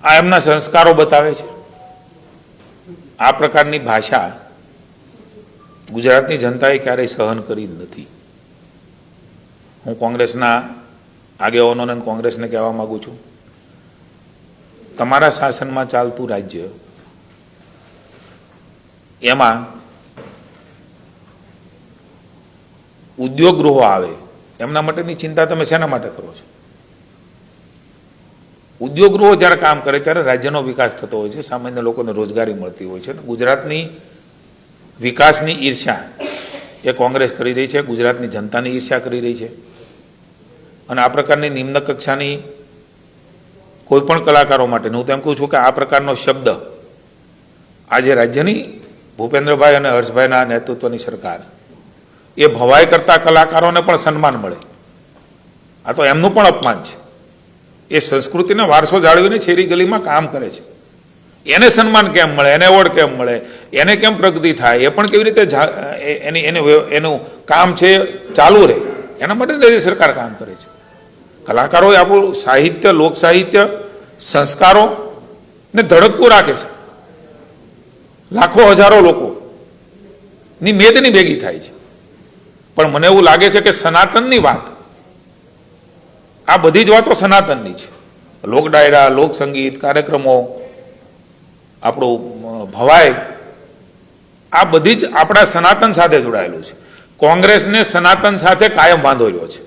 આ એમના સંસ્કારો બતાવે છે। આ પ્રકારની ભાષા ગુજરાતની જનતાએ ક્યારેય સહન કરી નથી। હું કોંગ્રેસના આગેવાનોને કોંગ્રેસને કહેવા માંગુ છું, તમારા શાસનમાં ચાલતું રાજ્ય એમાં ઉદ્યોગ ગૃહો આવે એમના માટેની ચિંતા તમે શેના માટે કરો છો? ઉદ્યોગ ગૃહો જ્યારે કામ કરે ત્યારે રાજ્યનો વિકાસ થતો હોય છે, સામાન્ય લોકોને રોજગારી મળતી હોય છે। ગુજરાતની વિકાસની ઈર્ષ્યા એ કોંગ્રેસ કરી રહી છે, ગુજરાતની જનતાની ઈર્ષ્યા કરી રહી છે। અને આ પ્રકારની નિમ્ન કક્ષાની કોઈ પણ કલાકારો માટે હું તેમ કહું છું કે આ પ્રકારનો શબ્દ આજે રાજ્યની ભૂપેન્દ્રભાઈ અને હર્ષભાઈના નેતૃત્વની સરકાર એ ભવાઈ કરતા કલાકારોને પણ સન્માન મળે, આ તો એમનું પણ અપમાન છે। એ સંસ્કૃતિનો વારસો જાળવીને શેરી ગલીમાં કામ કરે છે, એને સન્માન કેમ મળે, એને એવોર્ડ કેમ મળે, એને કેમ પ્રગતિ થાય, એ પણ કેવી રીતે એનું કામ છે ચાલુ રહે, એના માટે સરકાર કામ કરે છે। કલાકારોએ આપણું સાહિત્ય, લોક સાહિત્ય, સંસ્કારો ને ધડકતું રાખે છે। લાખો હજારો લોકોની મેદની ભેગી થાય છે। પણ મને એવું લાગે છે કે સનાતનની વાત, આ બધી જ વાતો સનાતનની છે। લોક ડાયરા, લોક સંગીત કાર્યક્રમો, આપણું ભવાઈ, આ બધી જ આપણા સનાતન સાથે જોડાયેલું છે। કોંગ્રેસને સનાતન સાથે કાયમ બાંધો રહ્યો છે।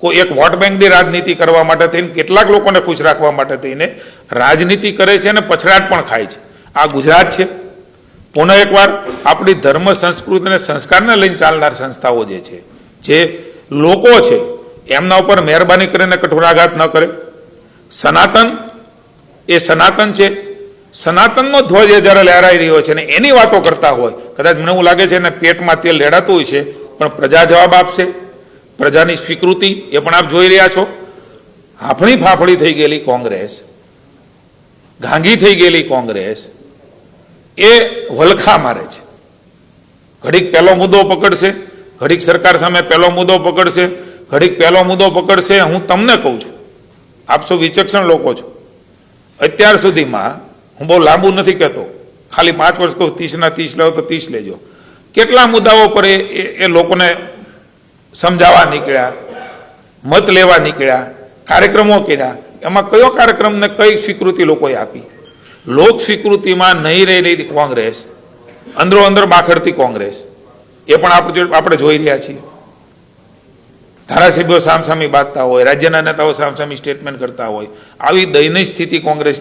કોઈ એક વોટ બેંકની રાજનીતિ કરવા માટે થઈને, કેટલાક લોકોને ખુશ રાખવા માટે થઈને રાજનીતિ કરે છે અને પછડાટ પણ ખાય છે। આ ગુજરાત છે। પુનઃ એકવાર આપણી ધર્મ, સંસ્કૃતિ અને સંસ્કારને લઈને ચાલનાર સંસ્થાઓ જે છે, જે લોકો છે, એમના ઉપર મહેરબાની કરીને કઠોરાઘાત ન કરે। સનાતન એ સનાતન છે। સનાતનનો ધ્વજ એ જ્યારે લહેરાઈ રહ્યો છે ને એની વાતો કરતા હોય, કદાચ મને એવું લાગે છે એને પેટમાં તેલ રેડાતું હોય છે, પણ પ્રજા જવાબ આપશે। પ્રજાની સ્વીકૃતિ એ પણ આપ જોઈ રહ્યા છો। હાફળી ફાફળી થઈ ગયેલી કોંગ્રેસ, ગાંગી થઈ ગયેલી કોંગ્રેસ એ વલખા મારે છે। ઘડીક પહેલો મુદ્દો પકડશે, ઘડીક સરકાર સામે પહેલો મુદ્દો પકડશે, ઘડીક પહેલો મુદ્દો પકડશે। હું તમને કહું છું, આપ સૌ વિચક્ષણ લોકો છો, અત્યાર સુધીમાં હું બહુ લાંબુ નથી કહેતો, ખાલી 5 વર્ષ કહું, 30ના 30 લેવો તો 30 લેજો, કેટલા મુદ્દાઓ પર એ લોકોને સમજાવવા નીકળ્યા, મત લેવા નીકળ્યા, કાર્યક્રમો કર્યા, એમાં કયો કાર્યક્રમને કઈ સ્વીકૃતિ લોકોએ આપી? લોક સ્વીકૃતિમાં નહીં રહેલી કોંગ્રેસ, અંદરો અંદર બાખડતી કોંગ્રેસ, એ પણ આપણે જોઈ રહ્યા છીએ। ધારાસભ્યો સામસામી બાંધતા હોય, રાજ્યના નેતાઓ સામસામી સ્ટેટમેન્ટ કરતા હોય, આવી દયનીય સ્થિતિ કોંગ્રેસ